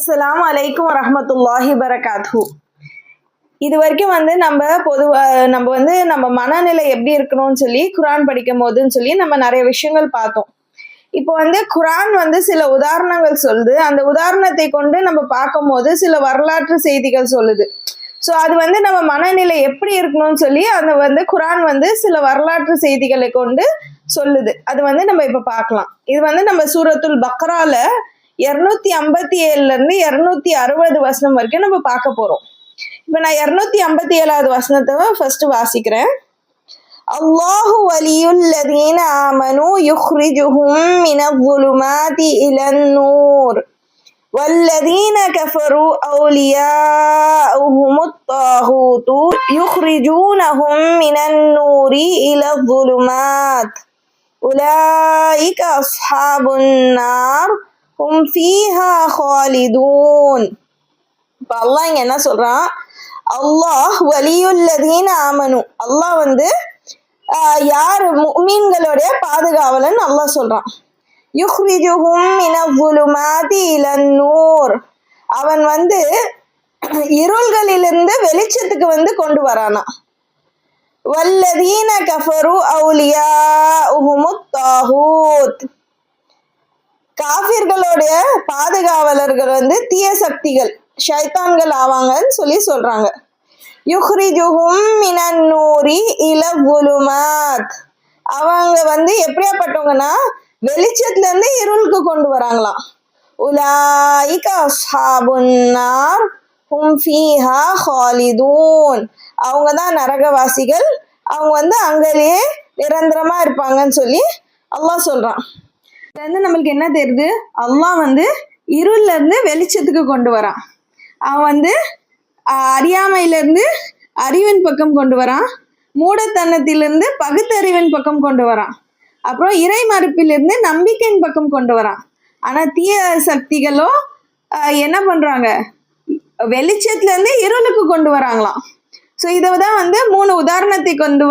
அஸ்ஸலாமு அலைக்கும் வரஹ்மத்துல்லாஹி வரகாத்து. இது வரைக்கும் நம்ம மனநிலை எப்படி இருக்கணும்னு சொல்லி குரான் படிக்கும் போதுன்னு சொல்லி நம்ம நிறைய விஷயங்கள் பார்த்தோம். இப்போ குரான் சில உதாரணங்கள் சொல்லுது. அந்த உதாரணத்தை கொண்டு நம்ம பார்க்கும் போது சில வரலாற்று செய்திகள் சொல்லுது. ஸோ அது நம்ம மனநிலை எப்படி இருக்கணும்னு சொல்லி அந்த குரான் சில வரலாற்று செய்திகளை கொண்டு சொல்லுது. அது நம்ம இப்போ பார்க்கலாம். இது நம்ம சூரத்துல் பக்ரால 257 260 வசனம் வரைக்கும் நம்ம பார்க்க போறோம். இப்ப நான் 257வது வசனத்தை ஃபர்ஸ்ட் வாசிக்கிறேன். அல்லாஹு வலியுல்லதீன ஆமனு யுஹ்ரிஜுஹும் மினல்-ظுலுமாதி இலன்-நூர் வல்லதீன கஃபரு அவுலியாஉஹுமுத்-தாகூது யுஹ்ரிஜூனஹும் மினன்-நூரி இலல்-ظுலுமாத் உலாயிக அஸ்ஹாபுன்-நார் ஹும் ஃபீஹா காலிதூன். இப்போ அல்லாஹ் இங்க என்ன சொல்றான்? அல்லாஹ் வலியுல்லதீன ஆமனு, அல்லாஹ் யார் முஃமின்களுடைய பாதுகாவலன் அல்லாஹ் சொல்றான். யுஹ்ரிஜுஹும் மினல்-ظுலுமாதி இலன்-நூர், அவன் இருள்களிலிருந்து வெளிச்சத்துக்கு கொண்டு வரானா. வல்லதீன கஃபரு அவுலியாஉஹுமுத்-தாகூத், காஃபிர்களுடைய பாதுகாவலர்கள் தீய சக்திகள் ஷைத்தான்கள் ஆவாங்கன்னு சொல்லி சொல்றாங்க. யுஹ்ரிஜுஹும் மினன்-நூரி இலல்-ظுலுமாத், அவங்க எப்படியாப்பட்டவங்கன்னா வெளிச்சத்துல இருந்து இருளுக்கு கொண்டு வராங்களாம். உலாயிக அஸ்ஹாபுன்-நார் ஹும் ஃபீஹா காலிதூன், அவங்க தான் நரகவாசிகள், அவங்க அங்கேயே நிரந்தரமா இருப்பாங்கன்னு சொல்லி அல்லாஹ் சொல்றான். நம்மளுக்கு என்ன தெரியுது? அல்லாஹ் இருள்ல இருந்து வெளிச்சத்துக்கு கொண்டு வரான். அவன் அறியாமையில இருந்து அறிவின் பக்கம் கொண்டு வரான். மூடத்தனத்திலிருந்து பகுத்தறிவின் பக்கம் கொண்டு வரான். அப்புறம் இறை மறுப்பிலிருந்து நம்பிக்கையின் பக்கம் கொண்டு வரான். ஆனா தீய சக்திகளோ என்ன பண்றாங்க? வெளிச்சத்துல இருந்து இருளுக்கு கொண்டு வராங்களாம். ஸோ இதை தான் 3 உதாரணத்தை கொண்டு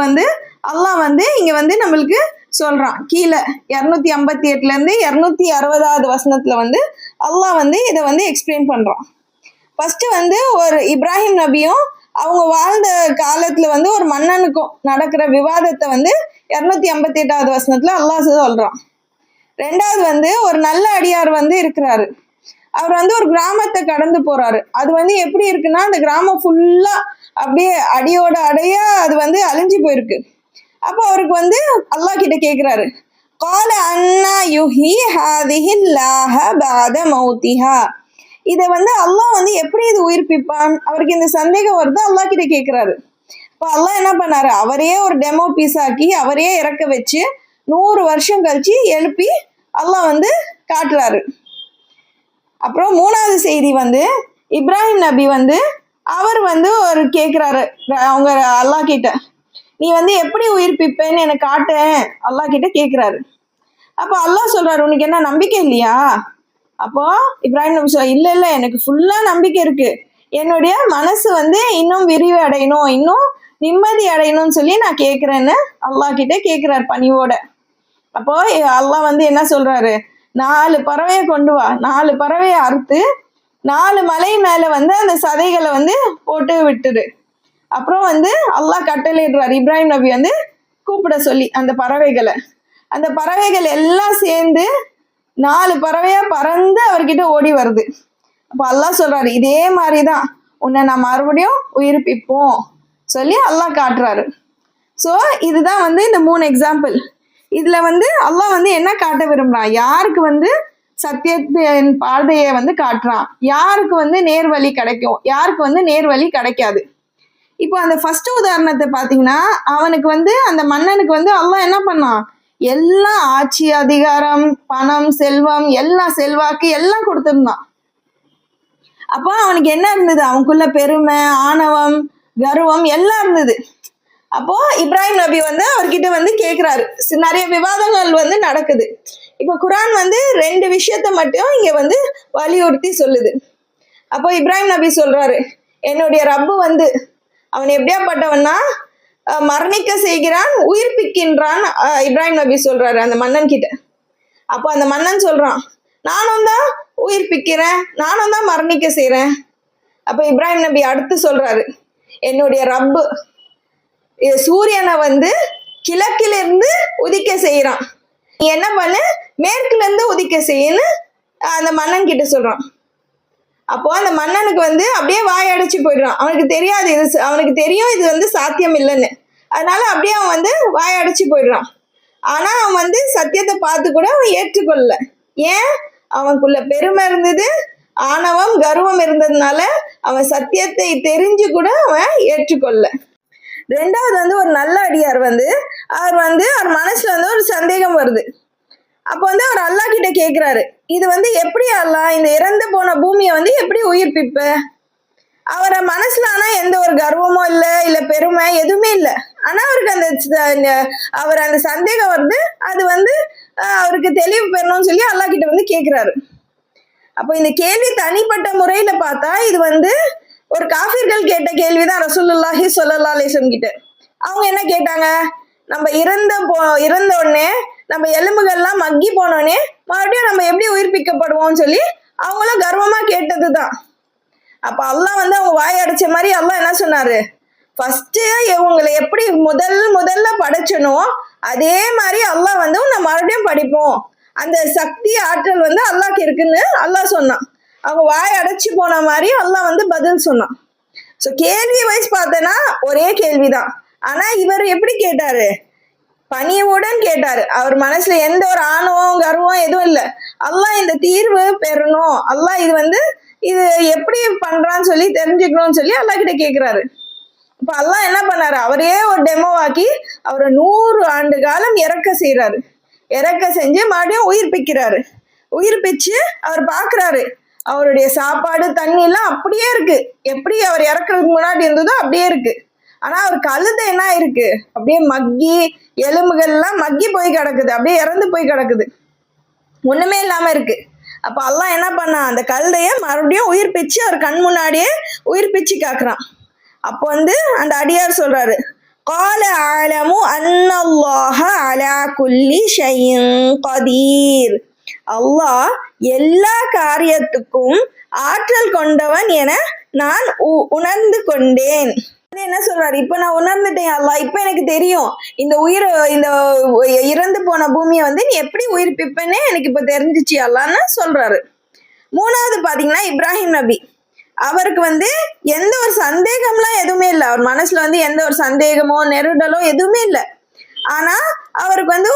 அல்லாஹ் இங்க நம்மளுக்கு சொல்றான். கீழே 258 இருந்து 260வது வசனத்துல அல்லாஹ் இதை எக்ஸ்பிளைன் பண்றான். ஃபர்ஸ்ட் ஒரு இப்ராஹிம் நபியும் அவங்க வாழ்ந்த காலத்துல ஒரு மன்னனுக்கும் நடக்கிற விவாதத்தை 258வது வசனத்துல அல்லாஹ் சொல்றான். ரெண்டாவது ஒரு நல்ல அடியார் இருக்கிறாரு. அவர் ஒரு கிராமத்தை கடந்து போறாரு. அது எப்படி இருக்குன்னா, அந்த கிராமம் ஃபுல்லா அப்படியே அடியோட அடையா அது அழிஞ்சு போயிருக்கு. அப்போ அவருக்கு அல்லாஹ் கிட்ட கேக்குறாரு, கால அன்னா யுஹி ஹாதிஹில்லாஹ பஅத மௌதிஹா, இதை அல்லாஹ் எப்படி இது உயிர்ப்பிப்பான்? அவருக்கு இந்த சந்தேகம் வருது. அல்லாஹ் கிட்ட கேக்குறாரு. இப்போ அல்லாஹ் என்ன பண்ணாரு? அவரையே ஒரு டெமோ பீஸ் ஆக்கி அவரையே இறக்க வச்சு 100 வருஷம் கழிச்சு எழுப்பி அல்லாஹ் காட்டுறாரு. அப்புறம் 3வது செய்தி இப்ராஹிம் நபி அவர் ஒரு கேக்குறாரு அவங்க அல்லாஹ் கிட்ட, நீ எப்படி உயிர்ப்பிப்பேன்னு எனக்கு காட்டேன் அல்லாஹ் கிட்ட கேக்குறாரு. அப்போ அல்லாஹ் சொல்றாரு, உனக்கு என்ன நம்பிக்கை இல்லையா? அப்போ இப்ராஹிம் நபி இல்ல எனக்கு ஃபுல்லா நம்பிக்கை இருக்கு. என்னுடைய மனசு இன்னும் விரிவு அடையணும், இன்னும் நிம்மதி அடையணும்னு சொல்லி நான் கேட்கிறேன்னு அல்லாஹ் கிட்ட கேட்கிறார் பணிவோட. அப்போ அல்லாஹ் என்ன சொல்றாரு? 4 பறவையை கொண்டு வா, 4 பறவையை அறுத்து 4 மலை மேல அந்த சதைகளை போட்டு விட்டுரு. அப்புறம் அல்லாஹ் கட்டளையிடுறாரு இப்ராஹிம் நபி கூப்பிட சொல்லி அந்த பறவைகளை. அந்த பறவைகள் எல்லாம் சேர்ந்து 4 பறவையா பறந்து அவர்கிட்ட ஓடி வருது. அப்போ அல்லாஹ் சொல்றாரு, இதே மாதிரிதான் உன்னை நான் மறுபடியும் உயிர்ப்பிப்போம் சொல்லி அல்லாஹ் காட்டுறாரு. ஸோ இதுதான் இந்த 3 எக்ஸாம்பிள். இதுல அல்லாஹ் என்ன காட்ட விரும்புறான்? யாருக்கு சத்தியத்தின் பாதையை காட்டுறான், யாருக்கு நேர்வழி கிடைக்கும், யாருக்கு நேர்வழி கிடைக்காது. இப்போ அந்த ஃபர்ஸ்ட் உதாரணத்தை பார்த்தீங்கன்னா, அவனுக்கு அந்த மன்னனுக்கு அல்லாஹ் என்ன பண்ணான்? எல்லாம் ஆட்சி அதிகாரம், பணம், செல்வம், எல்லாம் செல்வாக்கு எல்லாம் கொடுத்துருந்தான். அப்போ அவனுக்கு என்ன இருந்தது? அவனுக்குள்ள பெருமை, ஆணவம், கர்வம் எல்லாம் இருந்தது. அப்போ இப்ராஹிம் நபி அவர்கிட்ட கேட்கிறாரு. நிறைய விவாதங்கள் நடக்குது. இப்போ குரான் 2 விஷயத்த மட்டும் இங்க வலியுறுத்தி சொல்லுது. அப்போ இப்ராஹிம் நபி சொல்றாரு, என்னுடைய ரப்பு அவன் எப்படியாப்பட்டவன்னா மரணிக்க செய்கிறான், உயிர்ப்பிக்கின்றான். இப்ராஹிம் நபி சொல்றாரு அந்த மன்னன் கிட்ட. அப்போ அந்த மன்னன் சொல்றான், நானும் தான் உயிர்ப்பிக்கிறேன், நானும் தான் மரணிக்க செய்கிறேன். அப்போ இப்ராஹிம் நபி அடுத்து சொல்றாரு, என்னுடைய ரப்பு சூரியனை வந்து கிழக்கிலிருந்து உதிக்க செய்யறான், நீ என்ன பண்ணு மேற்குல இருந்து உதிக்க செய்யன்னு அந்த மன்னன் கிட்ட சொல்றான். அப்போ அந்த மன்னனுக்கு வந்து அப்படியே வாய் அடைச்சு போயிடுறான். அவனுக்கு தெரியாது, அவனுக்கு தெரியும் இது வந்து சாத்தியம் இல்லைன்னு. அதனால அப்படியே அவன் வந்து வாய் அடைச்சு போயிடுறான். ஆனா அவன் வந்து சத்தியத்தை பார்த்து கூட அவன் ஏற்றுக்கொள்ளல. ஏன்? அவனுக்குள்ள பெருமை இருந்தது, ஆணவம் கர்வம் இருந்ததுனால அவன் சத்தியத்தை தெரிஞ்சு கூட அவன் ஏற்றுக்கொள்ளல. ரெண்டாவது வந்து ஒரு நல்ல அடியார் வந்து அவர் மனசுல வந்து ஒரு சந்தேகம் வருது. அப்போ வந்து அவர் அல்லா கிட்ட கேட்கிறாரு, இது வந்து எப்படி அல்லா இந்த இறந்து போன பூமியை வந்து எப்படி உயிர்ப்பிப்ப? அவரை மனசுல ஆனா எந்த ஒரு கர்வமும் இல்ல பெருமை எதுவுமே இல்லை. ஆனா அவருக்கு அந்த சந்தேகம் வருது. அது வந்து அவருக்கு தெளிவு பெறணும்னு சொல்லி அல்லா கிட்ட வந்து கேட்கிறாரு. அப்போ இந்த கேள்வி தனிப்பட்ட முறையில பார்த்தா இது வந்து ஒரு காஃபிர்கள் கேட்ட கேள்விதான் ரசூலுல்லாஹி ஸல்லல்லாஹு அலைஹி வஸல்லம் கிட்ட. அவங்க என்ன கேட்டாங்க, நம்ம இறந்த உடனே நம்ம எலும்புகள்லாம் மக்கி போனோடனே மறுபடியும் நம்ம எப்படி உயிர்ப்பிக்கப்படுவோம்னு சொல்லி அவங்களும் கர்வமா கேட்டதுதான். அப்ப அல்லாஹ் வந்து அவங்க வாய் அடைச்ச மாதிரி அல்லாஹ் என்ன சொன்னாரு, ஃபர்ஸ்ட் இவங்களை எப்படி முதல்ல படைச்சனோ அதே மாதிரி அல்லாஹ் வந்து உன்னை மறுபடியும் படிப்போம், அந்த சக்தி ஆற்றல் வந்து அல்லாஹ்க்கு இருக்குன்னு அல்லாஹ் சொன்னான். அவங்க வாய் அடைச்சு போன மாதிரி அல்லாஹ் வந்து பதில் சொன்னான். ஸோ கேள்வி வைஸ் பார்த்தேன்னா ஒரே கேள்விதான். ஆனா இவர் எப்படி கேட்டாரு, பணிவுடன் கேட்டாரு. அவர் மனசுல எந்த ஒரு ஆணவம் கர்வம் எதுவும் இல்லை. அல்லாஹ் இந்த தீர்வு பெறணும், அல்லாஹ் இது எப்படி பண்றான்னு சொல்லி தெரிஞ்சுக்கணும்னு சொல்லி அல்லாஹ் கிட்ட கேட்கிறாரு. இப்ப அல்லாஹ் என்ன பண்ணாரு, அவரையே ஒரு டெமோவாக்கி அவரை 100 ஆண்டு காலம் இறக்க செய்யறாரு. இறக்க செஞ்சு மறுபடியும் உயிர்ப்பிக்கிறாரு. உயிர்ப்பிச்சு அவர் பாக்குறாரு, அவருடைய சாப்பாடு தண்ணி எல்லாம் அப்படியே இருக்கு, எப்படி அவர் இறக்குறதுக்கு முன்னாடி இருந்ததோ அப்படியே இருக்கு. ஆனா அவர் கழுதை என்ன இருக்கு, அப்படியே மக்கி எலும்புகள்லாம் மக்கி போய் கிடக்குது, அப்படியே இறந்து போய் கிடக்குது, ஒண்ணுமே இல்லாம இருக்கு. அப்ப அல்லாஹ் என்ன பண்ணா, அந்த கழுதைய மறுபடியும் உயிர்ப்பிச்சு அவர் கண் முன்னாடியே உயிர்ப்பிச்சு காக்குறான். அப்போ வந்து அந்த அடியார் சொல்றாரு, قال أعلم أن الله على كل شيء قدير. அல்லாஹ் எல்லா காரியத்துக்கும் ஆற்றல் கொண்டவன் என நான் உணர்ந்து கொண்டேன். என்ன சொல்றாரு, இப்ப நான் உணர்ந்துட்டேன் அல்லாஹ், இப்ப எனக்கு தெரியும் இந்த இறந்து போன பூமியை வந்து நீ எப்படி உயிர்ப்பிப்பேன்னு எனக்கு இப்ப தெரிஞ்சிச்சு அல்லான்னு சொல்றாரு. மூணாவது பாத்தீங்கன்னா இப்ராஹிம் நபி, அவருக்கு வந்து எந்த ஒரு சந்தேகம்லாம் எதுவுமே இல்லை. அவர் மனசுல வந்து எந்த ஒரு சந்தேகமோ நெருடலோ எதுவுமே இல்லை. ஆனா அவருக்கு வந்து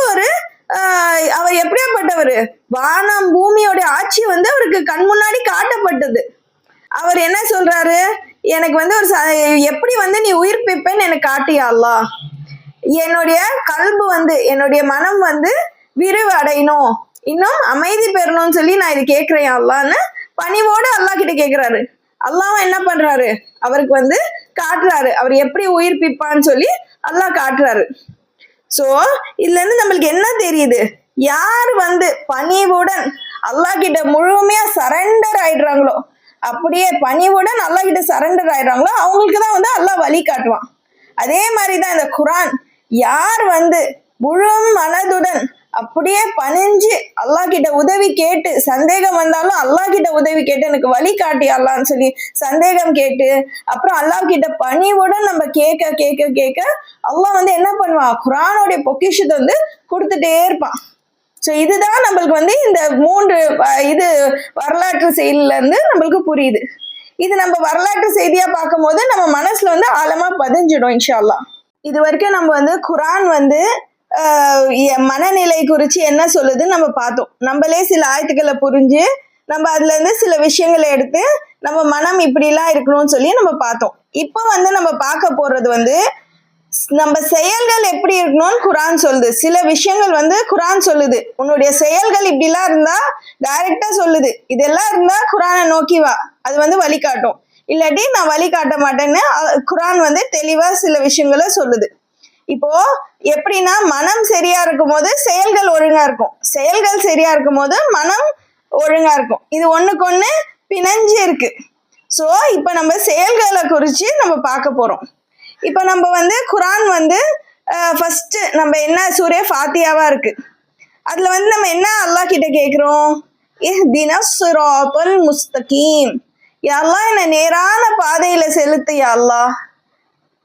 அவர் எப்படியாப்பட்டவர், வானம் பூமியோட ஆட்சி வந்து அவருக்கு கண் முன்னாடி காட்டப்பட்டது. அவர் என்ன சொல்றாரு, எனக்கு வந்து எப்படி வந்து நீ உயிர்ப்பிப்பேன்னு எனக்கு காட்டியா அல்லாஹ், என்னுடைய கல்பு வந்து என்னுடைய மனம் வந்து விரிவு அடையணும், இன்னும் அமைதி பெறணும்னு சொல்லி நான் இது கேட்கிறேன் அல்லான்னு பணிவோடு அல்லாஹ் கிட்ட கேட்கிறாரு. அல்லாஹ் என்ன பண்றாரு, அவருக்கு வந்து காட்டுறாரு அவர் எப்படி உயிர்ப்பிப்பான்னு சொல்லி அல்லாஹ் காட்டுறாரு. சோ இதுல இருந்து நம்மளுக்கு என்ன தெரியுது, யார் வந்து பணிவுடன் அல்லாஹ் கிட்ட முழுமையா சரண்டர் ஆயிடுறாங்களோ, அப்படியே பணிவுடன் அல்லாஹ் கிட்ட சரண்டர் ஆயிடுறாங்களோ அவங்களுக்கு தான் வந்து அல்லாஹ் வழி காட்டுவான். அதே மாதிரிதான் இந்த குரான், யார் வந்து முழு மனதுடன் அப்படியே பணிஞ்சு அல்லாஹ் கிட்ட உதவி கேட்டு, சந்தேகம் வந்தாலும் அல்லாஹ் கிட்ட உதவி கேட்டு எனக்கு வழி காட்டி அல்லான்னு சொல்லி சந்தேகம் கேட்டு அப்புறம் அல்லாஹ் கிட்ட பணிவுடன் நம்ம கேட்க கேட்க கேட்க அல்லாஹ் வந்து என்ன பண்ணுவான், குரானுடைய பொக்கிஷத்தை வந்து கொடுத்துட்டே இருப்பான். ஸோ இதுதான் நம்மளுக்கு வந்து இந்த 3 வரலாற்று செய்தியில இருந்து நம்மளுக்கு புரியுது. இது நம்ம வரலாற்று செய்தியா பார்க்கும் போது நம்ம மனசுல வந்து ஆழமா பதிஞ்சிடும் இன்ஷா அல்லாஹ். இது வரைக்கும் நம்ம வந்து குரான் வந்து மனநிலை குறித்து என்ன சொல்லுதுன்னு நம்ம பார்த்தோம். நம்மளே சில ஆயத்துக்களை புரிஞ்சு நம்ம அதுல இருந்து சில விஷயங்களை எடுத்து நம்ம மனம் இப்படிலாம் இருக்கணும்னு சொல்லி நம்ம பார்த்தோம். இப்போ வந்து நம்ம பார்க்க போறது வந்து நம்ம செயல்கள் எப்படி இருக்கணும்னு குரான் சொல்லுது. சில விஷயங்கள் வந்து குரான் சொல்லுது, உன்னுடைய செயல்கள் இப்படிலாம் இருந்தா டைரக்டா சொல்லுது, இதெல்லாம் இருந்தா குரானை நோக்கி வா, அது வந்து வழிகாட்டும். இல்லாட்டி நான் வழிகாட்ட மாட்டேன்னு குரான் வந்து தெளிவா சில விஷயங்களை சொல்லுது. இப்போ எப்படின்னா, மனம் சரியா இருக்கும் போது செயல்கள் ஒழுங்கா இருக்கும், செயல்கள் சரியா இருக்கும் போது மனம் ஒழுங்கா இருக்கும். இது ஒண்ணுக்கு ஒண்ணு பிணைஞ்சு இருக்கு. ஸோ இப்ப நம்ம செயல்களை குறிச்சு நம்ம பார்க்க போறோம். இப்ப நம்ம வந்து குரான் வந்து ஃபர்ஸ்ட் நம்ம என்ன சூரே ஃபாத்தியாவா இருக்கு, அதுல வந்து நம்ம என்ன அல்லாஹ் கிட்ட கேட்கிறோம், இஹ்தினஸ் ஸிராத்தல் முஸ்தகீம். யா அல்லாஹ் என்ன நேரான பாதையில செலுத்து யா அல்லாஹ்.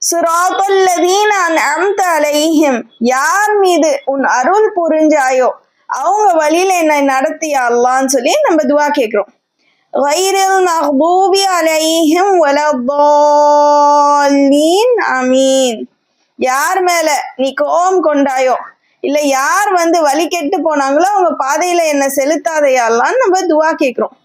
ஸிராத்தல் லதீன அன்அம்த அலைஹிம், யார் மீது உன் அருள் புரிஞ்சாயோ அவங்க வழியில என்னை நடத்தி யா அல்லாஹ்னு சொல்லி நம்ம துஆ கேட்கிறோம். கைரில் மக்தூபி அலைஹிம் வலத்தால்லீன் ஆமீன். யார் மேல நீ கோபம் கொண்டாயோ இல்ல யார் வழி கெட்டு போனாங்களோ அவங்க பாதையில என்ன செலுத்தாதையா அல்லாஹ்னு நம்ம துஆ கேட்கிறோம்.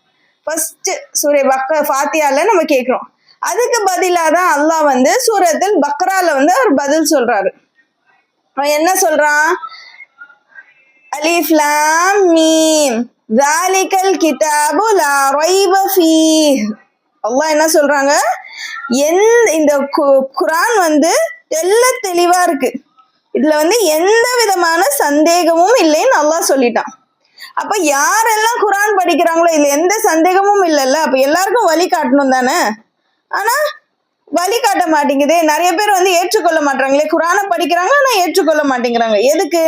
ஃபர்ஸ்ட் சூரா ஃபாத்தியால நம்ம கேட்கிறோம். அதுக்கு பதிலாக தான் அல்லாஹ் சூரத்துல் பக்ரால அவர் பதில் சொல்றாரு. அவன் என்ன சொல்றான்? அலிஃப் லாம் மீம் ஸாலிகல் கிதாபு லா ரைப ஃபீஹ். அல்லாஹ் என்ன சொல்றாங்க? இந்த குர்ஆன் தெள்ள தெளிவா இருக்கு, இதுல எந்த விதமான சந்தேகமும் இல்லைன்னு அல்லாஹ் சொல்லிட்டான். அப்ப யாரெல்லாம் குர்ஆன் படிக்கிறாங்களோ இதுல எந்த சந்தேகமும் இல்லைல்ல, அப்ப எல்லாருக்கும் வழி காட்டணும் தானே. ஆனா வழி காட்ட மாட்டேங்குதே. நிறைய பேர் ஏற்றுக்கொள்ள மாட்டாங்களே, குர்ஆனை படிக்கிறாங்க ஆனா ஏற்றுக்கொள்ள மாட்டேங்கிறாங்க. எதுக்கு?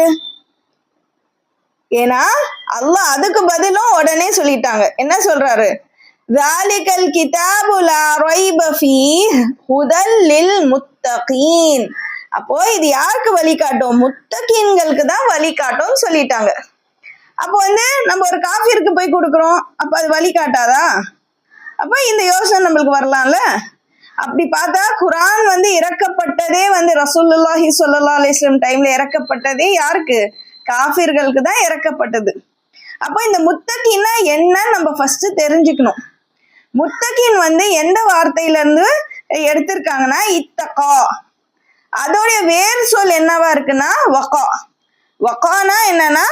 ஏன்னா அல்லாஹ் அதுக்கு பதிலும் உடனே சொல்லிட்டாங்க. என்ன சொல்றாரு? ஸாலிகல் கிதாபு லா ரைப ஃபீஹ் ஹுதல் லில் முத்தகீன். அப்போ இது யாருக்கு வழிகாட்டும்? முத்தகீன்களுக்கு தான் வழிகாட்டும் சொல்லிட்டாங்க. அப்போ நம்ம ஒரு காஃபிருக்கு போய் கொடுக்குறோம், அப்ப அது வழி காட்டாதா? அப்ப இந்த யோசனை நம்மளுக்கு வரலாம்ல. அப்படி பார்த்தா குர்ஆன் இறக்கப்பட்டதே ரசூலுல்லாஹி ஸல்லல்லாஹு அலைஹி வஸல்லம் டைம்ல இறக்கப்பட்டதே யாருக்கு? காஃபிர்களுக்கு தான் இறக்கப்பட்டது. அப்போ இந்த முத்தகீன்னா என்னன்னு நம்ம ஃபர்ஸ்ட் தெரிஞ்சுக்கணும். முத்தகீன் எந்த வார்த்தையில இருந்து எடுத்திருக்காங்கன்னா இத்தகா. அதோடைய வேறு சொல் என்னவா இருக்குன்னா வகா. வகானா என்னன்னா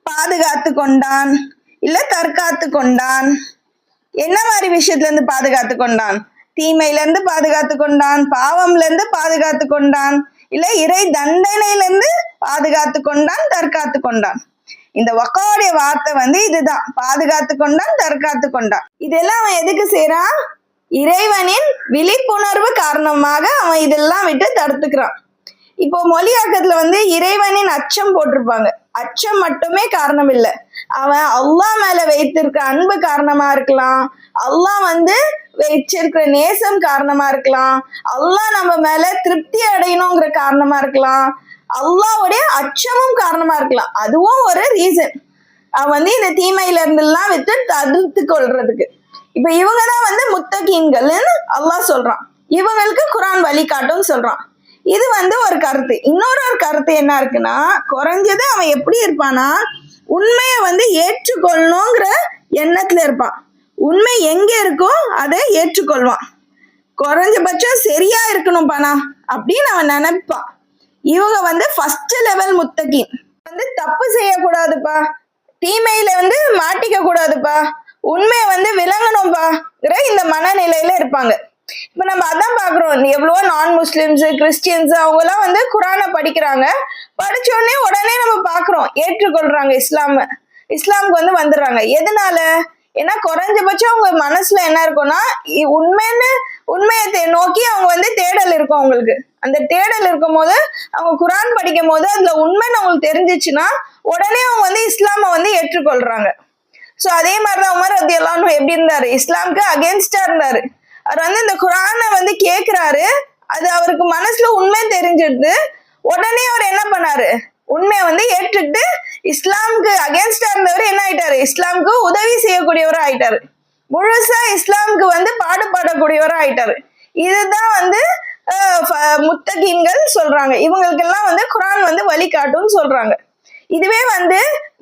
பாதுகாத்து கொண்டான் இல்ல தற்காத்து கொண்டான். என்ன மாதிரி விஷயத்துல இருந்து பாதுகாத்து கொண்டான்? தீமையில இருந்து பாதுகாத்து கொண்டான், பாவம்ல இருந்து பாதுகாத்து கொண்டான், இல்ல இறை தண்டனையில இருந்து பாதுகாத்து கொண்டான், தற்காத்து கொண்டான். இந்த வக்காவுடைய வார்த்தை இதுதான், பாதுகாத்து கொண்டான், தற்காத்து கொண்டான். இதெல்லாம் அவன் எதுக்கு செய்யறான்? இறைவனின் விழிப்புணர்வு காரணமாக அவன் இதெல்லாம் விட்டு தடுத்துக்கிறான். இப்போ மொழியாக்கத்துல இறைவனின் அச்சம் போட்டிருப்பாங்க. அச்சம் மட்டுமே காரணம் இல்லை, அவன் அல்லாஹ் மேல வைத்திருக்க அன்பு காரணமா இருக்கலாம், அல்லாஹ் வச்சிருக்கிற நேசம் காரணமா இருக்கலாம், அல்லாஹ் நம்ம மேல திருப்தி அடையணுங்கிற காரணமா இருக்கலாம், அல்லாஹ்வுடைய அச்சமும் காரணமா இருக்கலாம். அதுவும் ஒரு ரீசன் அவன் இந்த தீமையில இருந்தெல்லாம் விட்டு தடுத்து கொள்றதுக்கு. இப்ப இவங்க தான் முத்தகீன்கள் அல்லாஹ் சொல்றான். இவங்களுக்கு குர்ஆன் வழிகாட்டும் சொல்றான். இது ஒரு கருத்து. இன்னொரு கருத்து என்ன இருக்குன்னா, குறைஞ்சது அவன் எப்படி இருப்பானா, உண்மையை ஏற்றுக்கொள்ளணுங்கிற எண்ணத்துல இருப்பான். உண்மை எங்க இருக்கோ அதை ஏற்றுக்கொள்வான். குறைஞ்சபட்சம் சரியா இருக்கணும் பானா அப்படின்னு அவன் நினைப்பான். இவங்க ஃபர்ஸ்ட் லெவல் முத்தகீன். தப்பு செய்யக்கூடாதுப்பா, தீமையில மாட்டிக்க கூடாதுப்பா, உண்மையை விளங்கணும்பா இந்த மனநிலையில இருப்பாங்க. இப்ப நம்ம அதான் பாக்குறோம், எவ்வளவோ நான் முஸ்லிம்ஸ் கிறிஸ்டியன்ஸ் அவங்க எல்லாம் குர்ஆனை படிக்கிறாங்க. படிச்ச உடனே நம்ம பாக்குறோம் ஏற்றுக்கொள்றாங்க, இஸ்லாமுக்கு வந்துடுறாங்க. எதனால? ஏன்னா குறைஞ்சபட்சம் அவங்க மனசுல என்ன இருக்கும்னா, உண்மையை நோக்கி அவங்க தேடல் இருக்கும். அவங்களுக்கு அந்த தேடல் இருக்கும் போது அவங்க குர்ஆன் படிக்கும் போது அதுல உண்மைன்னு அவங்களுக்கு தெரிஞ்சிச்சுன்னா உடனே அவங்க இஸ்லாமை ஏற்றுக்கொள்றாங்க. சோ அதே மாதிரிதான் உமர் ரலியல்லாஹு அன்ஹு எப்படி இருந்தாரு? இஸ்லாமுக்கு அகேன்ஸ்டா இருந்தாரு. அவர் இந்த குர்ஆனை கேட்கிறாரு, அது அவருக்கு மனசுல உண்மை தெரிஞ்சிடுது. உடனே அவர் என்ன பண்ணாரு? உண்மையை ஏற்றுக்கிட்டு இஸ்லாமுக்கு அகேன்ஸ்டா இருந்தவர் என்ன ஆயிட்டாரு? இஸ்லாமுக்கு உதவி செய்யக்கூடியவரா ஆயிட்டாரு. முழுசா இஸ்லாமுக்கு பாடுபடக்கூடியவரா ஆயிட்டாரு. இதுதான் முத்தகீன்கள் சொல்றாங்க. இவங்களுக்கு எல்லாம் குர்ஆன் வழிகாட்டும்னு சொல்றாங்க. இதுவே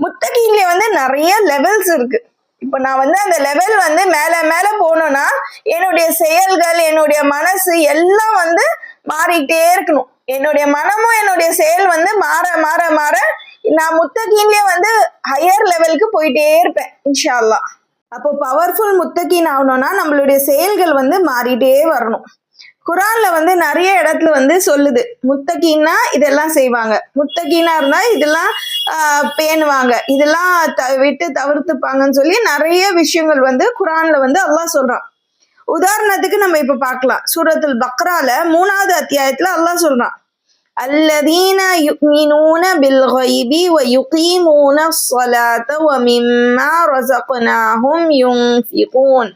முத்தகீன்ல நிறைய லெவல்ஸ் இருக்கு. இப்ப நான் அந்த லெவல் மேல மேல போகணும்னா என்னுடைய செயல்கள் என்னுடைய மனசு எல்லாம் மாறிட்டே இருக்கணும். என்னுடைய மனமும் என்னுடைய செயல் மாற மாற மாற நான் முத்தகீன்லயே ஹையர் லெவலுக்கு போயிட்டே இருப்பேன் இன்ஷா அல்லாஹ். அப்போ பவர்ஃபுல் முத்தகீன் ஆகணும்னா நம்மளுடைய செயல்கள் மாறிட்டே வரணும். குர்ஆன்ல நிறைய இடத்துல சொல்லுது முத்தகீன்னா இதெல்லாம் செய்வாங்க, முத்தகீனா இருந்தா இதெல்லாம் பேணுவாங்க, இதெல்லாம் விட்டு தவிர்த்துப்பாங்கன்னு சொல்லி நிறைய விஷயங்கள் குர்ஆன்ல அல்லாஹ் சொல்றான். உதாரணத்துக்கு நம்ம இப்ப பார்க்கலாம், சூரத்துல் பக்ரால 3வது அத்தியாயத்துல அல்லாஹ் சொல்றான், அல்லதீன யுமினூன பில் கைபி வ யுகீமூன ஸ்ஸலாத வ மிம்மா ரஸக்னாஹும் யுன்ஃபிகூன்.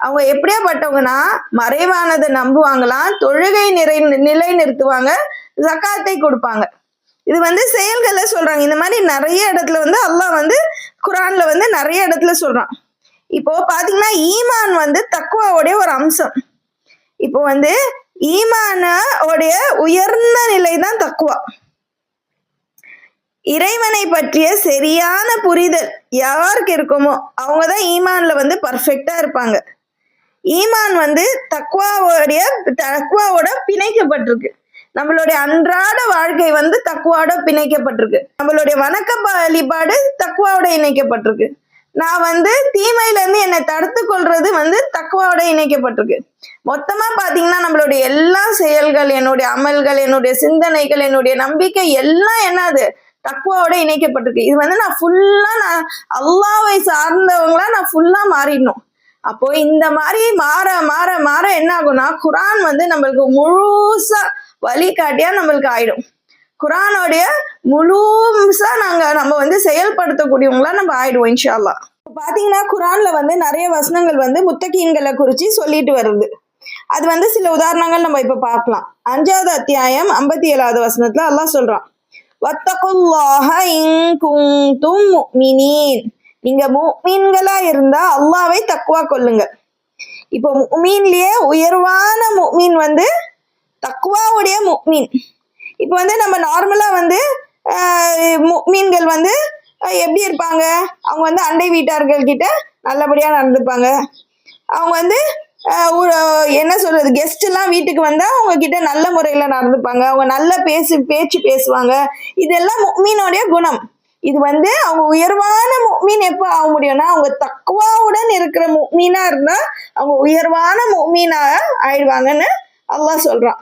அவங்க எப்படியாப்பட்டவங்கன்னா மறைவானதை நம்புவாங்களாம், தொழுகை நிலை நிறுத்துவாங்க, ஜக்காத்தை கொடுப்பாங்க. இது வந்து செயல்களை சொல்றாங்க. இந்த மாதிரி நிறைய இடத்துல வந்து அல்லாஹ் வந்து குரான்ல வந்து நிறைய இடத்துல சொல்றான். இப்போ பாத்தீங்கன்னா ஈமான் வந்து தக்வாவுடைய ஒரு அம்சம். இப்போ வந்து ஈமானோடைய உயர்ந்த நிலை தான் தக்வா. இறைவனை பற்றிய சரியான புரிதல் யாருக்கு இருக்குமோ அவங்கதான் ஈமான்ல வந்து பர்ஃபெக்டா இருப்பாங்க. ஈமான் வந்து தக்வாவோட பிணைக்கப்பட்டிருக்கு. நம்மளுடைய அன்றாட வாழ்க்கை வந்து தக்வாவோட பிணைக்கப்பட்டிருக்கு. நம்மளுடைய வணக்க வழிபாடு தக்வாவோட இணைக்கப்பட்டிருக்கு. நான் வந்து தீமையில இருந்து என்னை தடுத்து கொள்றது வந்து தக்வாவோட இணைக்கப்பட்டிருக்கு. மொத்தமா பாத்தீங்கன்னா நம்மளுடைய எல்லா செயல்கள், என்னுடைய அமல்கள், என்னுடைய சிந்தனைகள், என்னுடைய நம்பிக்கை எல்லாம் என்னது தக்வாவோட இணைக்கப்பட்டிருக்கு. இது வந்து நான் அல்லாஹ்வை சார்ந்தவங்களா நான் ஃபுல்லா மாறிடணும். அப்போ இந்த மாதிரி மாற மாற மாற என்ன ஆகும்னா குரான் வந்து நம்மளுக்கு முழுசா வழிகாட்டியா நம்மளுக்கு ஆயிடும். குரானோடைய முழுசா நம்ம வந்து செயல்படுத்தக்கூடியவங்களா நம்ம ஆயிடுவோம் இன்ஷா அல்லாஹ். பாத்தீங்கன்னா குரான்ல வந்து நிறைய வசனங்கள் வந்து முத்தகீன்களை குறிச்சு சொல்லிட்டு வருது. அது வந்து சில உதாரணங்கள் நம்ம இப்ப பார்க்கலாம். 5வது அத்தியாயம் 57வது வசனத்துல அல்லாஹ் சொல்றான், வத்தகுல்லாஹ இன் குன்தும் முஃமினீன். நீங்க முஃமின்களா இருந்தா அல்லாஹ்வை தக்வா கொள்ளுங்க. இப்போ முஃமின்லயே உயர்வான முஃமின் வந்து தக்வாவுடைய முஃமின். இப்போ வந்து நம்ம நார்மலா வந்து முஃமின்கள் வந்து எப்படி இருப்பாங்க? அவங்க வந்து அண்டை வீட்டார்கள் கிட்ட நல்லபடியா நடந்துப்பாங்க. அவங்க வந்து என்ன சொல்றது, கெஸ்ட் எல்லாம் வீட்டுக்கு வந்தா அவங்க கிட்ட நல்ல முறையில நடந்துப்பாங்க. அவங்க நல்ல பேச்சு பேசுவாங்க. இதெல்லாம் முஃமினுடைய குணம். இது வந்து அவங்க உயர்வான முஃமின் எப்ப ஆக முடியும்னா அவங்க தக்வாவுடன் இருக்கிற முஃமினா இருந்தா அவங்க உயர்வான முஃமினா ஆயிடுவாங்கன்னு அல்லாஹ் சொல்றான்.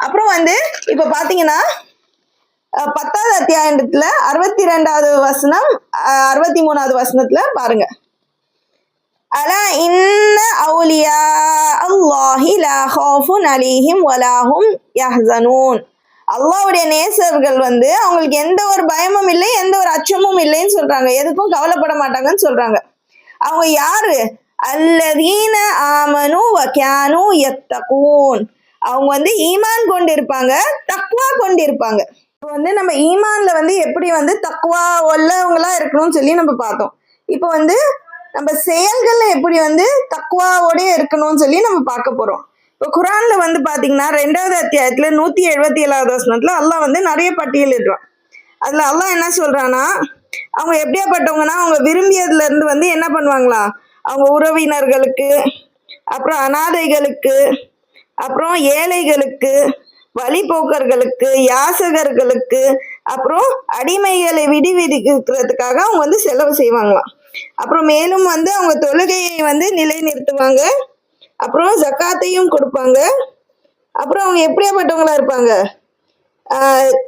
அப்புறம் வந்து இப்ப பாத்தீங்கன்னா 10வது அத்தியாயத்துல 62வது வசனம் 63வது வசனத்துல பாருங்க, அலா இன்ன அவுலியா அல்லாஹி லா ஹாஃபுன் அலைஹிம் வலா ஹும் யஹ்ஸனூன். அல்லாஹ்வுடைய நேசர்கள் வந்து அவங்களுக்கு எந்த ஒரு பயமும் இல்லை, எந்த ஒரு அச்சமும் இல்லைன்னு சொல்றாங்க. எதுக்கும் கவலைப்பட மாட்டாங்கன்னு சொல்றாங்க. அவங்க யாரு? அல்லதீன ஆமனு வ கானு யத்தகூன். அவங்க வந்து ஈமான் கொண்டு இருப்பாங்க, தக்வா கொண்டு இருப்பாங்க. இப்போ வந்து நம்ம ஈமான்ல வந்து எப்படி வந்து தக்வா உள்ளவங்களா இருக்கணும்னு சொல்லி நம்ம பார்த்தோம். இப்போ வந்து நம்ம செயல்கள்ல எப்படி வந்து தக்வாவோட இருக்கணும்னு சொல்லி நம்ம பார்க்க போறோம். இப்போ குரான்ல வந்து பாத்தீங்கன்னா 2வது அத்தியாயத்துல 177வது வசனத்துல அல்லாஹ் வந்து நிறைய பட்டியலிடுறான். அதுல அல்லாஹ் என்ன சொல்றான்னா, அவங்க எப்படியாப்பட்டவங்கன்னா அவங்க விரும்பியதுல இருந்து வந்து என்ன பண்ணுவாங்களா, அவங்க உறவினர்களுக்கு, அப்புறம் அனாதைகளுக்கு, அப்புறம் ஏழைகளுக்கு, வழிபோக்கர்களுக்கு, யாசகர்களுக்கு, அப்புறம் அடிமைகளை விடுவிக்கிறதுக்காக அவங்க வந்து செலவு செய்வாங்களாம். அப்புறம் மேலும் வந்து அவங்க தொழுகையை வந்து நிலைநிறுத்துவாங்க, அப்புறம் ஜக்காத்தையும் கொடுப்பாங்க. அப்புறம் அவங்க எப்படியாப்பட்டவங்களா இருப்பாங்க?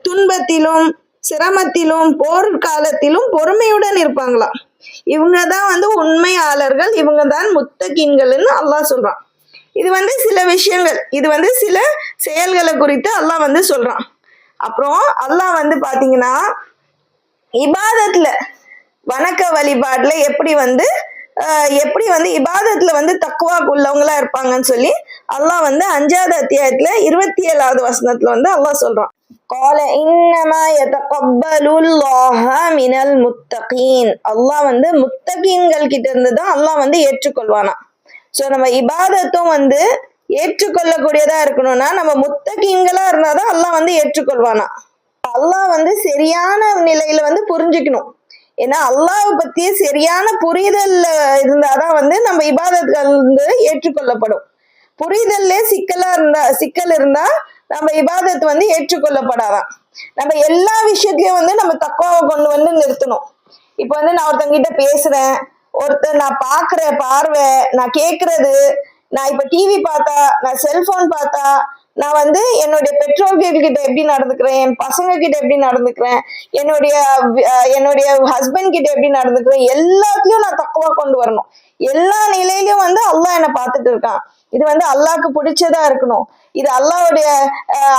துன்பத்திலும் சிரமத்திலும் போர்க்காலத்திலும் பொறுமையுடன் இருப்பாங்களாம். இவங்க தான் வந்து உண்மையாளர்கள், இவங்க தான் முத்தகீன்கள்னு அல்லாஹ் சொல்றான். இது வந்து சில விஷயங்கள், இது வந்து சில செயல்களை குறித்து அல்லாஹ் வந்து சொல்றான். அப்புறம் அல்லாஹ் வந்து பாத்தீங்கன்னா இபாதத்துல வணக்க வழிபாடுல எப்படி வந்து இபாதத்துல வந்து தக்வா உள்ளவங்களா இருப்பாங்கன்னு சொல்லி அல்லாஹ் வந்து 5வது அத்தியாயத்துல 27வது வசனத்துல வந்து அல்லாஹ் சொல்றான், قال انما يتقبل الله من المتقين. அல்லாஹ் வந்து முத்தகீன்கள் கிட்ட இருந்து தான் அல்லாஹ் வந்து ஏற்றுக்கொள்வானா. சோ நம்ம இபாதத்தும் வந்து ஏற்றுக்கொள்ளக்கூடியதா இருக்கணும்னா நம்ம முத்தகீன்களா இருந்தாதான் அல்லாஹ் வந்து ஏற்றுக்கொள்வானா. அல்லாஹ் வந்து சரியான நிலையில வந்து புரிஞ்சுக்கணும். ஏன்னா அல்லாஹ் பத்திய சரியான புரிதல் இருந்தாதான் வந்து நம்ம இபாதத்கள் வந்து ஏற்றுக்கொள்ளப்படும். புரிதல்ல சிக்கல் இருந்தா நம்ம இபாதத் வந்து ஏற்றுக்கொள்ளப்படாதான். நம்ம எல்லா விஷயத்தையும் வந்து நம்ம தக்வாவை கொண்டு வந்து நிறுத்தணும். இப்ப வந்து நான் ஒருத்தங்கிட்ட பேசுறேன், நான் பாக்குற பார்வை, நான் கேக்குறது, நான் இப்ப டிவி பார்த்தா, நான் செல்போன் பார்த்தா, நான் வந்து என்னுடைய பெற்றோர்கள் கிட்ட எப்படி நடந்துக்கிறேன், என் பசங்க கிட்ட எப்படி நடந்துக்கிறேன், என்னுடைய ஹஸ்பண்ட் கிட்ட எப்படி நடந்துக்கிறேன், எல்லாத்துலயும் நான் தக்குவா கொண்டு வரணும். எல்லா நிலையிலயும் வந்து அல்லாஹ் என்னை பார்த்துட்டு இருக்கான். இது வந்து அல்லாஹ்க்கு பிடிச்சதா இருக்கணும். இது அல்லாஹ்வுடைய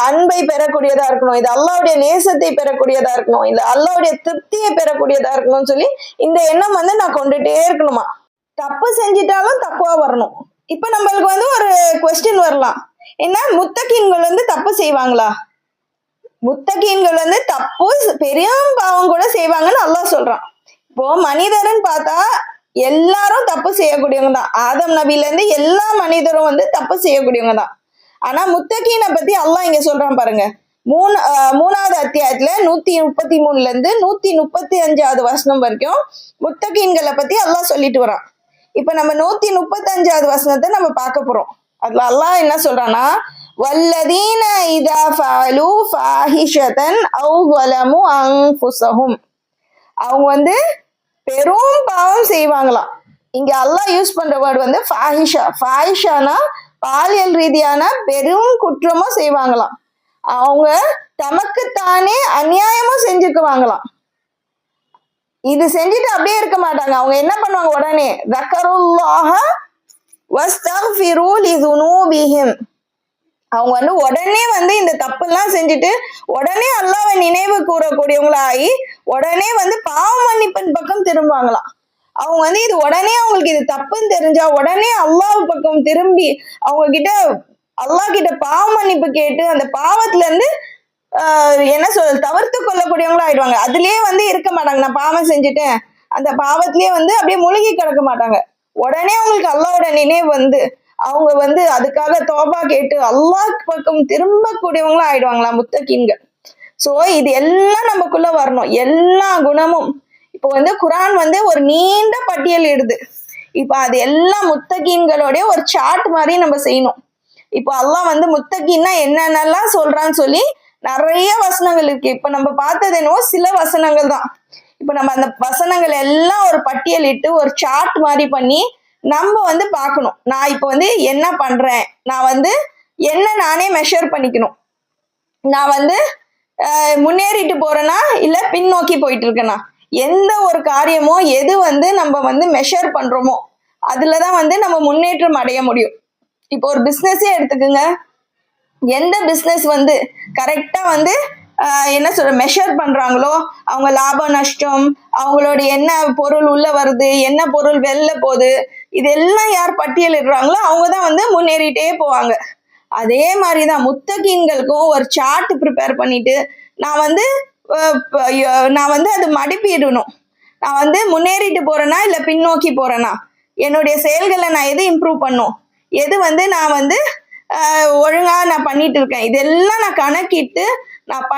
அன்பை பெறக்கூடியதா இருக்கணும். இது அல்லாஹ்வுடைய நேசத்தை பெறக்கூடியதா இருக்கணும். இல்ல அல்லாஹ்வுடைய திருப்தியை பெறக்கூடியதா இருக்கணும்னு சொல்லி இந்த எண்ணம் வந்து நான் கொண்டுட்டே இருக்கணுமா. தப்பு செஞ்சிட்டாலும் தக்குவா வரணும். இப்ப நம்மளுக்கு வந்து ஒரு கொஸ்டின் வரலாம், என்ன முத்தகீன்கள் வந்து தப்பு செய்வாங்களா? முத்தகீன்கள் வந்து தப்பு பெரிய பாவம் கூட செய்வாங்கன்னு அல்லாஹ் சொல்றான். இப்போ மனிதர்னு பார்த்தா எல்லாரும் தப்பு செய்யக்கூடியவங்க தான். ஆதம் நபில இருந்து எல்லா மனிதரும் வந்து தப்பு செய்யக்கூடியவங்க தான். ஆனா முத்தகீனை பத்தி அல்லாஹ் இங்க சொல்றான் பாருங்க. மூணாவது அத்தியாயத்துல 133 இருந்து 135 வசனம் வரைக்கும் முத்தகீன்களை பத்தி அல்லாஹ் சொல்லிட்டு வரான். இப்ப நம்ம 135 வசனத்தை நம்ம பார்க்க போறோம். அதுல அல்லாஹ் என்ன சொல்றான்னா, வல்லதீன இதா ஃபஅலு ஃபாஹிஷதன் அவ் ஸலமு அன்ஃபுஸஹும், அவங்க வந்து பெரும் பாவம் செய்வாங்களாம். இங்க அல்லாஹ் யூஸ் பண்ற வேர்டு வந்து ஃபாஹிஷா. ஃபாஹிஷானா பாலியல் ரீதியான பெரும் குற்றமும் செய்வாங்களாம். அவங்க தமக்குத்தானே அநியாயமும் செஞ்சுக்குவாங்களாம். இது செஞ்சுட்டு அப்படியே இருக்க மாட்டாங்க. அவங்க என்ன பண்ணுவாங்க, உடனே ذكرُல்லாஹ وَاسْتَغْفِرُوا لِذُنُوبِهِمْ, அவங்க வந்து உடனே வந்து இந்த தப்பெல்லாம் செஞ்சுட்டு உடனே அல்லாஹ்வை நினைவு கூறக்கூடியவங்களாகி உடனே வந்து பாவ மன்னிப்பின் பக்கம் திரும்புவாங்களாம். அவங்க வந்து இது உடனே அவங்களுக்கு இது தப்புன்னு தெரிஞ்சா உடனே அல்லாஹ் பக்கம் திரும்பி அவங்க கிட்ட அல்லாஹ் கிட்ட பாவ மன்னிப்பு கேட்டு அந்த பாவத்துல இருந்து என்ன தவிர்த்து கொள்ளக்கூடியவங்களா ஆயிடுவாங்க. அதுலயே வந்து இருக்க மாட்டாங்க. நான் பாவம் செஞ்சுட்டேன் அந்த பாவத்திலேயே வந்து அப்படியே முழுகி கிடக்க மாட்டாங்க. உடனே அவங்களுக்கு அல்லாஹ்வோட நினைவு வந்து அவங்க வந்து அதுக்காக தௌபா கேட்டு அல்லாஹ் பக்கம் திரும்பக்கூடியவங்களா ஆயிடுவாங்களா முத்தகீன்கள். சோ இது எல்லாம் நமக்குள்ள வரணும், எல்லா குணமும். இப்போ வந்து குரான் வந்து ஒரு நீண்ட பட்டியல் இடுது. இப்ப அது எல்லாம் முத்தகீன்களோட ஒரு சார்ட் மாதிரி நம்ம செய்யணும். இப்போ அல்லாஹ் வந்து முத்தகீன்னா என்னென்னலாம் சொல்றான்னு சொல்லி நிறைய வசனங்கள் இருக்கு. இப்ப நம்ம பார்த்தது என்னவோ சில வசனங்கள் தான். இப்ப நம்ம அந்த வசனங்கள் எல்லாம் ஒரு பட்டியலிட்டு ஒரு சார்ட் மாதிரி பண்ணி நம்ம வந்து பார்க்கணும். நான் இப்ப வந்து என்ன பண்றேன், நான் வந்து என்ன நானே மெஷர் பண்ணிக்கணும். நான் வந்து முன்னேறிட்டு போறேனா இல்ல பின்னோக்கி போயிட்டு இருக்கேனா, எந்த ஒரு காரியமோ எது வந்து நம்ம வந்து மெஷர் பண்றோமோ அதுலதான் வந்து நம்ம முன்னேற்றம் அடைய முடியும். இப்போ ஒரு பிசினஸே எடுத்துக்குங்க. எந்த பிசினஸ் வந்து கரெக்டா வந்து என்ன மெஷர் பண்றாங்களோ, அவங்க லாப நஷ்டம், அவங்களோட என்ன பொருள் உள்ள வருது, என்ன பொருள் வெளில போகுது, இதெல்லாம் யார் பட்டியலிடுறாங்களோ அவங்கதான் வந்து முன்னேறிட்டே போவாங்க. அதே மாதிரிதான் முத்தகீன்களுக்கும் ஒரு சார்ட் ப்ரிப்பேர் பண்ணிட்டு நான் வந்து அது மடிப்பிடணும். நான் வந்து முன்னேறிட்டு போறேனா இல்ல பின்னோக்கி போறேனா, என்னுடைய செயல்களை நான் எது இம்ப்ரூவ் பண்ணும், எது வந்து நான் வந்து ஒழுங்கா நான் பண்ணிட்டு இருக்கேன், இதெல்லாம் நான் கணக்கிட்டு நான்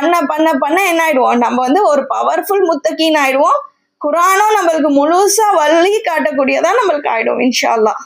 பண்ண என்ன ஆயிடுவோம், நம்ம வந்து ஒரு பவர்ஃபுல் முத்தகீன் ஆயிடுவோம். குரானும் நம்மளுக்கு முழுசா வழி காட்டக்கூடியதான் நம்மளுக்கு ஆயிடும் இன்ஷா அல்லாஹ்.